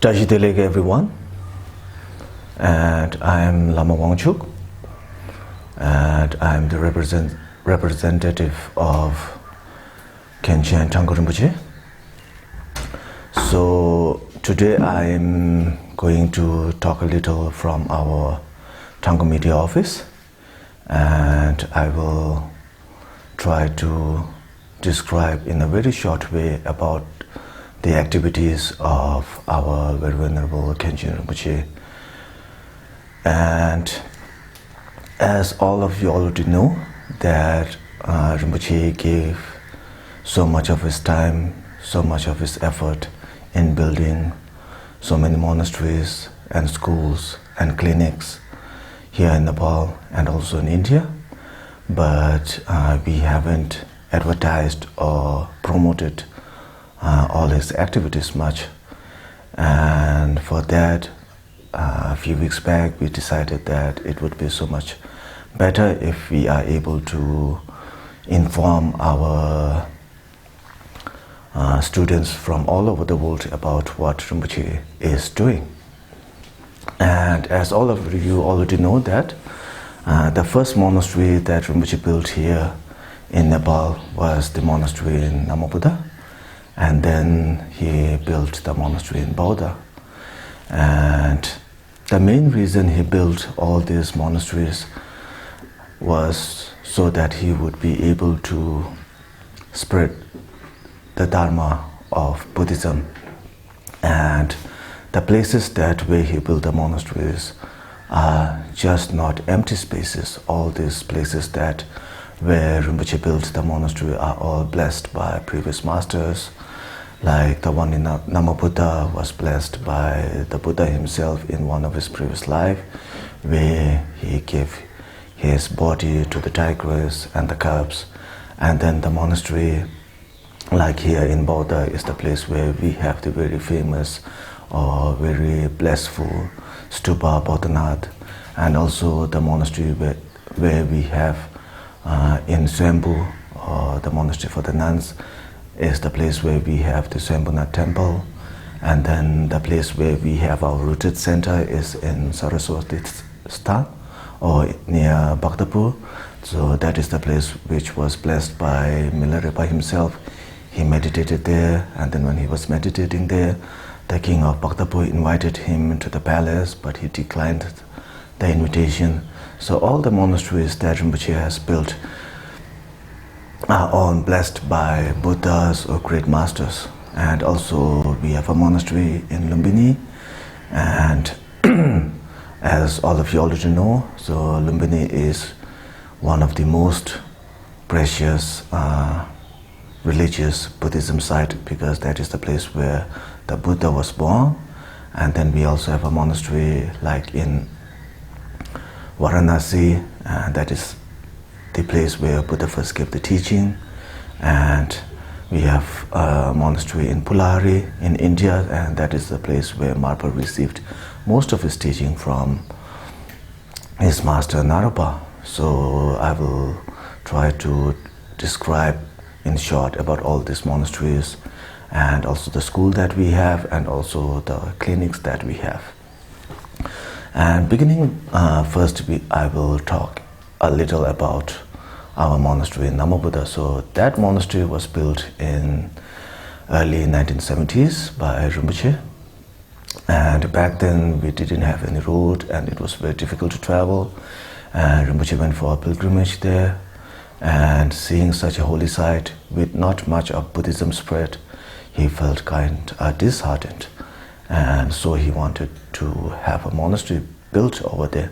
Tajidelega everyone, and I am Lama Wangchuk, and I am the representative of Khenchen Tango Rinpoche. So today I am going to talk a little from our Tango Media office, and I will try to describe in a very short way about the activities of our very venerable Khenchen Rinpoche. And as all of you already know, that Rinpoche gave so much of his time, so much of his effort in building so many monasteries and schools and clinics here in Nepal and also in India, but we haven't advertised or promoted all his activities much, and for that a few weeks back we decided that it would be so much better if we are able to inform our students from all over the world about what Rinpoche is doing. And as all of you already know that the first monastery that Rinpoche built here in Nepal was the monastery in Namabuddha, and then he built the monastery in Baudha. And the main reason he built all these monasteries was so that he would be able to spread the Dharma of Buddhism. And the places that where he built the monasteries are just not empty spaces. All these places that where Rinpoche built the monastery are all blessed by previous masters. Like the one in Namabuddha was blessed by the Buddha himself in one of his previous life, where he gave his body to the tigress and the cubs. And then the monastery, like here in Baudha, is the place where we have the very famous or very blissful Stupa Bodhanath, and also the monastery where we have in Swambhu, or the monastery for the nuns, is the place where we have the Swambhunath temple. And then the place where we have our retreat center is in Saraswati Sthan, or near Bhaktapur. So that is the place which was blessed by Milarepa himself. He meditated there, and then when he was meditating there, the king of Bhaktapur invited him to the palace, but he declined the invitation. So all the monasteries that Rinpoche has built are all blessed by Buddhas or great masters. And also we have a monastery in Lumbini, and as all of you already know, so Lumbini is one of the most precious religious Buddhism site, because that is the place where the Buddha was born. And then we also have a monastery like in Varanasi, and that is the place where Buddha first gave the teaching. And we have a monastery in Pulari in India, and that is the place where Marpa received most of his teaching from his master Naropa. So I will try to describe in short about all these monasteries, and also the school that we have, and also the clinics that we have. And beginning first, I will talk a little about our monastery in Namabuddha. So that monastery was built in early 1970s by Rinpoche, and back then we didn't have any road and it was very difficult to travel. And Rinpoche went for a pilgrimage there, and seeing such a holy site with not much of Buddhism spread, he felt kind disheartened, and so he wanted to have a monastery built over there.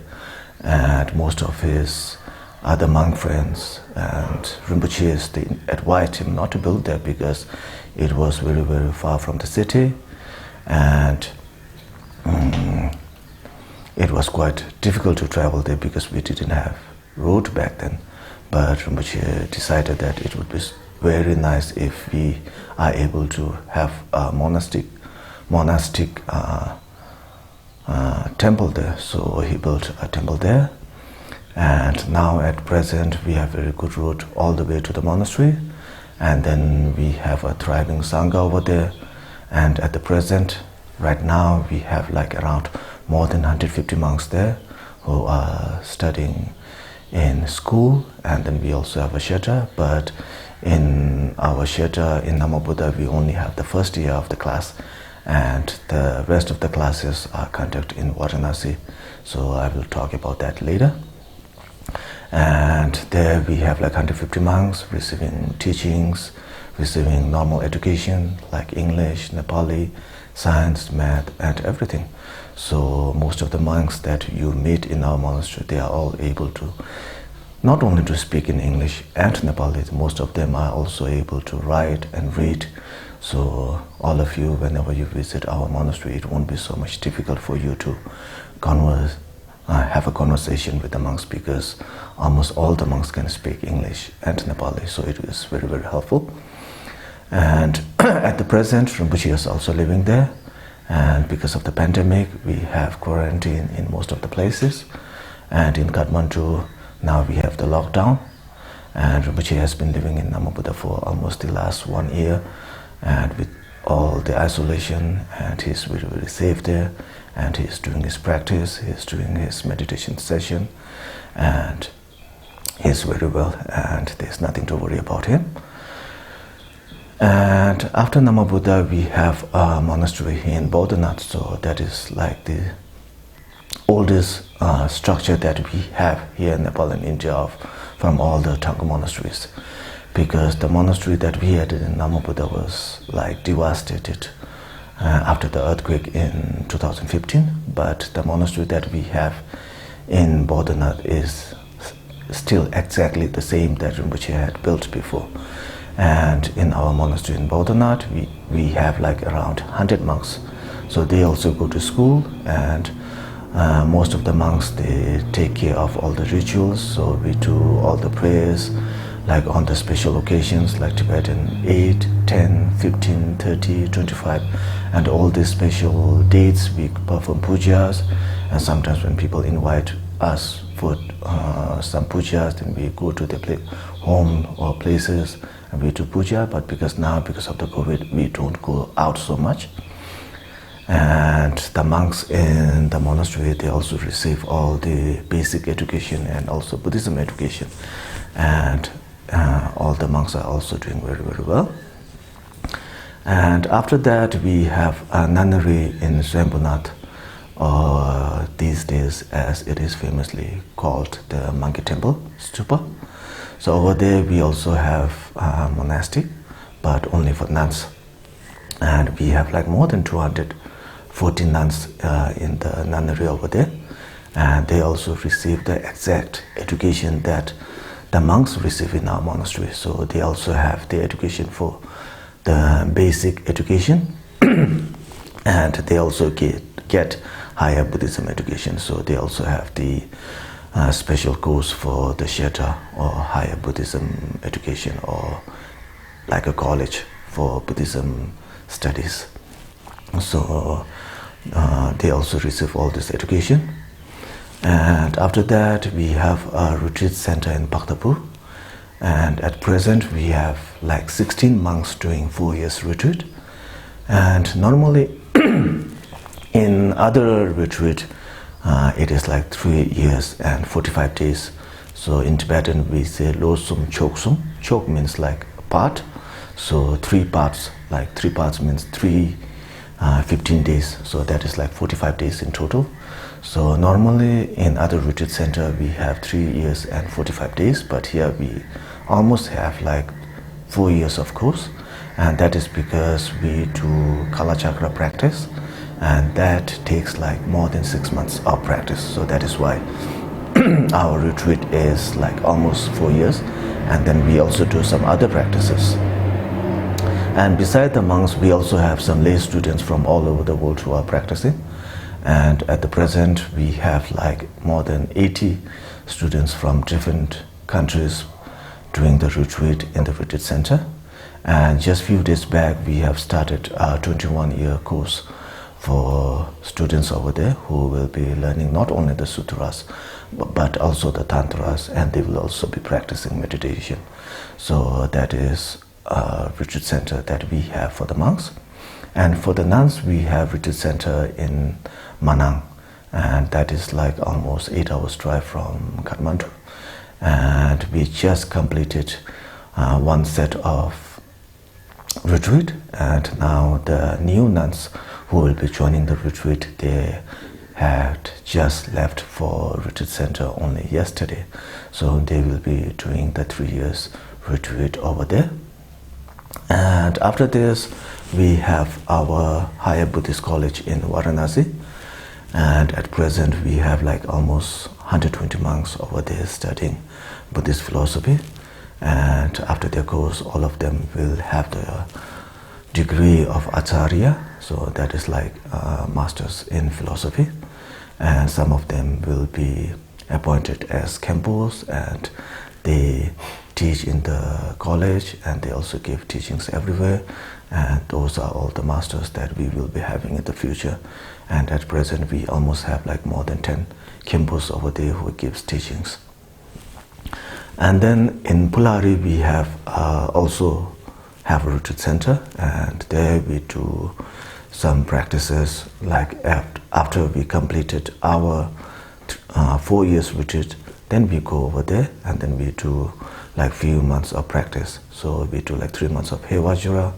And most of his other monk friends and Rinpoches, they advised him not to build there because it was very, very far from the city, and it was quite difficult to travel there because we didn't have road back then. But Rinpoche decided that it would be very nice if we are able to have a monastic temple there. So he built a temple there, and now at present we have a very good road all the way to the monastery, and then we have a thriving Sangha over there. And at the present right now we have like around more than 150 monks there who are studying in school, and then we also have a shelter. But in our shelter in Namabuddha, we only have the first year of the class, and the rest of the classes are conducted in Varanasi. So I will talk about that later. And there we have like 150 monks receiving teachings, receiving normal education like English, Nepali, science, math, and everything. So most of the monks that you meet in our monastery, they are all able to not only to speak in English and Nepali, most of them are also able to write and read. So all of you, whenever you visit our monastery, it won't be so much difficult for you to have a conversation with the monks, because almost all the monks can speak English and Nepali, so it is very, very helpful. And at the present, Rinpoche is also living there, and because of the pandemic, we have quarantine in most of the places. And in Kathmandu, now we have the lockdown, and Rinpoche has been living in Namabuddha for almost the last 1 year, and with all the isolation, and he's very, very safe there, and he's doing his practice, he's doing his meditation session, and he's very well, and there's nothing to worry about him. And after Namabuddha, we have a monastery in Bodhanath, so that is like the oldest structure that we have here in Nepal and India from all the Thangka monasteries, because the monastery that we had in Namabuddha was like devastated after the earthquake in 2015, but the monastery that we have in Bodhanath is still exactly the same that Rinpoche had built before. And in our monastery in Bodhanath, we have like around 100 monks. So they also go to school, and most of the monks, they take care of all the rituals. So we do all the prayers, like on the special occasions like Tibetan 8, 10, 15, 30, 25, and all these special dates we perform pujas. And sometimes when people invite us for some pujas, then we go to the home or places and we do puja. But because of the COVID, we don't go out so much. And the monks in the monastery, they also receive all the basic education and also Buddhism education, and all the monks are also doing very, very well. And after that, we have a nunnery in Swayambhunath, or these days as it is famously called the Monkey Temple Stupa. So over there we also have a monastic, but only for nuns, and we have like more than 214 nuns in the nunnery over there, and they also receive the exact education that the monks receive in our monastery. So they also have the education for the basic education and they also get higher Buddhism education. So they also have the special course for the Sheta, or higher Buddhism education, or like a college for Buddhism studies. So they also receive all this education. And after that, we have a retreat center in Bhaktapur, and at present we have like 16 monks doing 4 years retreat. And normally in other retreat it is like 3 years and 45 days. So in Tibetan we say Losum Choksum. Chok means like a part, so 3 parts, like 3 parts means 15 days, so that is like 45 days in total. So normally in other retreat center we have 3 years and 45 days, but here we almost have like 4 years of course, and that is because we do Kalachakra practice, and that takes like more than 6 months of practice. So that is why our retreat is like almost 4 years, and then we also do some other practices. And beside the monks, we also have some lay students from all over the world who are practicing. And at the present, we have like more than 80 students from different countries doing the retreat in the retreat center. And just a few days back, we have started a 21-year course for students over there who will be learning not only the sutras, but also the tantras, and they will also be practicing meditation. So that is a retreat center that we have for the monks. And for the nuns, we have retreat center in Manang, and that is like almost 8 hours drive from Kathmandu. And we just completed one set of retreat, and now the new nuns who will be joining the retreat, they had just left for retreat center only yesterday, so they will be doing the 3 years retreat over there. And after this, we have our higher Buddhist college in Varanasi, and at present we have like almost 120 monks over there studying Buddhist philosophy. And after their course, all of them will have the degree of Acharya, so that is like masters in philosophy, and some of them will be appointed as Khenpos, and they teach in the college, and they also give teachings everywhere, and those are all the masters that we will be having in the future. And at present we almost have like more than 10 Khenpos over there who gives teachings. And then in Pulari we have also have a retreat center, and there we do some practices like after we completed our 4 years retreat, then we go over there and then we do like few months of practice. So we do like 3 months of He Vajra,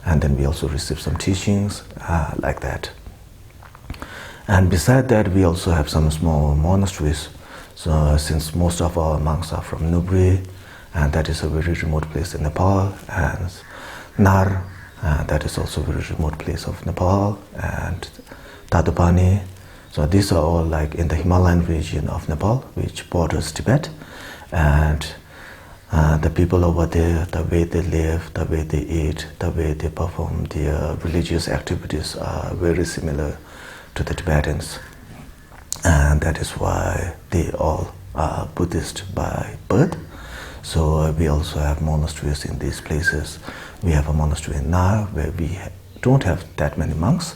and then we also receive some teachings like that. And beside that, we also have some small monasteries. So since most of our monks are from Nubri, and that is a very remote place in Nepal, and Nar, that is also a very remote place of Nepal, and Tadupani. So these are all like in the Himalayan region of Nepal, which borders Tibet. And the people over there, the way they live, the way they eat, the way they perform their religious activities are very similar to the Tibetans. And that is why they all are Buddhist by birth. So we also have monasteries in these places. We have a monastery in Nar where we don't have that many monks.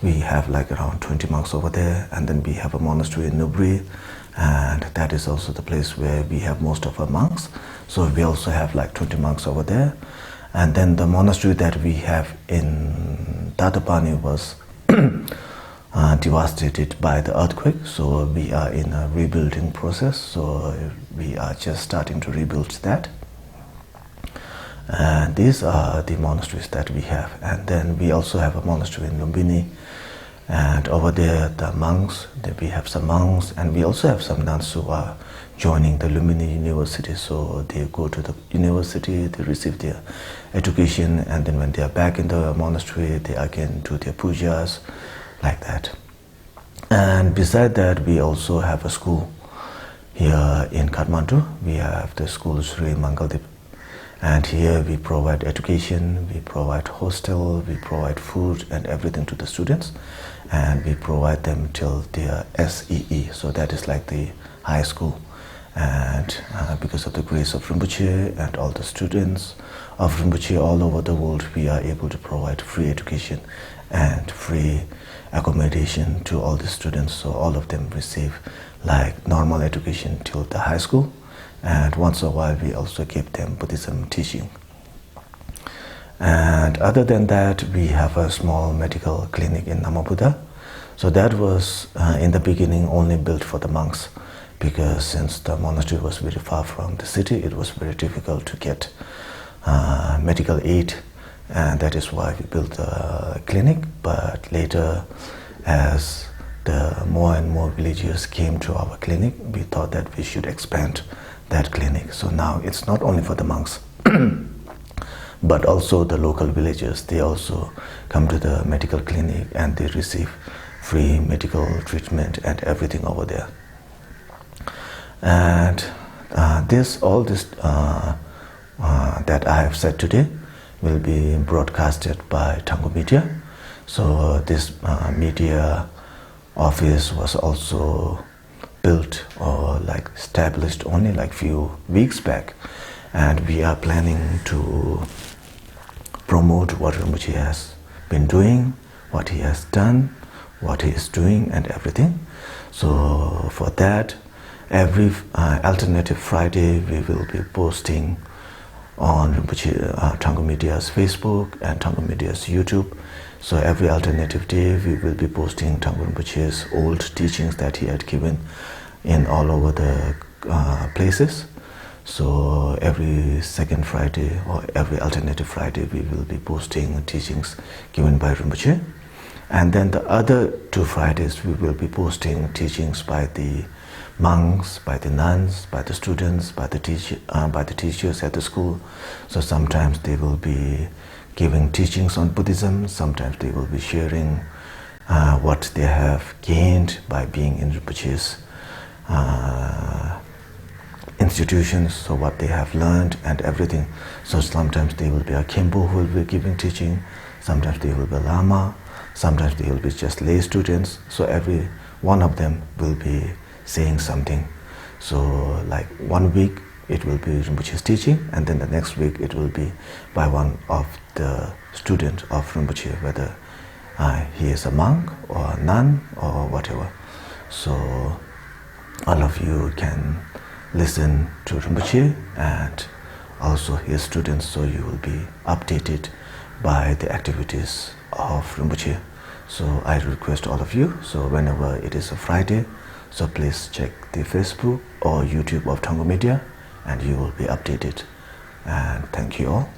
We have like around 20 monks over there, and then we have a monastery in Nubri, and that is also the place where we have most of our monks. So we also have like 20 monks over there. And then the monastery that we have in Tadupani was devastated by the earthquake, so we are in a rebuilding process, so we are just starting to rebuild that. And these are the monasteries that we have. And then we also have a monastery in Lumbini, and over there the monks, we have some monks, and we also have some nuns who are joining the Lumbini University. So they go to the university, they receive their education, and then when they are back in the monastery, they again do their pujas, like that. And beside that, we also have a school here in Kathmandu. We have the school Sri Mangaldeep, and here we provide education, we provide hostel, we provide food and everything to the students, and we provide them till their SEE, so that is like the high school. And because of the grace of Rinpoche and all the students of Rinpoche all over the world, we are able to provide free education and free accommodation to all the students, so all of them receive like normal education till the high school, and once in a while we also give them Buddhism teaching. And other than that, we have a small medical clinic in Namabuddha. So that was in the beginning only built for the monks, because since the monastery was very far from the city, it was very difficult to get medical aid, and that is why we built the clinic. But later, as the more and more villagers came to our clinic, we thought that we should expand that clinic. So now it's not only for the monks, but also the local villagers. They also come to the medical clinic and they receive free medical treatment and everything over there. And all this that I have said today will be broadcasted by Tango Media. So this media office was also built or like established only like few weeks back, and we are planning to promote what Rinpoche has been doing, what he has done, what he is doing and everything. So for that, every alternative Friday we will be posting on Rinpoche Tango Media's Facebook and Tango Media's YouTube So every alternative day we will be posting Tangpa Rinpoche's old teachings that he had given in all over the places. So every second Friday or every alternative Friday we will be posting teachings given by Rinpoche. And then the other 2 Fridays we will be posting teachings by the monks, by the nuns, by the students, by the teachers at the school. So sometimes they will be giving teachings on Buddhism, sometimes they will be sharing what they have gained by being in Rinpoche's institutions, so what they have learned and everything. So sometimes they will be a Khenpo who will be giving teaching, sometimes they will be Lama, sometimes they will be just lay students. So every one of them will be saying something. So like 1 week it will be Rinpoche's teaching, and then the next week it will be by one of the students of Rinpoche, whether he is a monk or a nun or whatever. So all of you can listen to Rinpoche and also his students, so you will be updated by the activities of Rinpoche. So I request all of you, so whenever it is a Friday, so please check the Facebook or YouTube of Tangpa Media and you will be updated. And thank you all.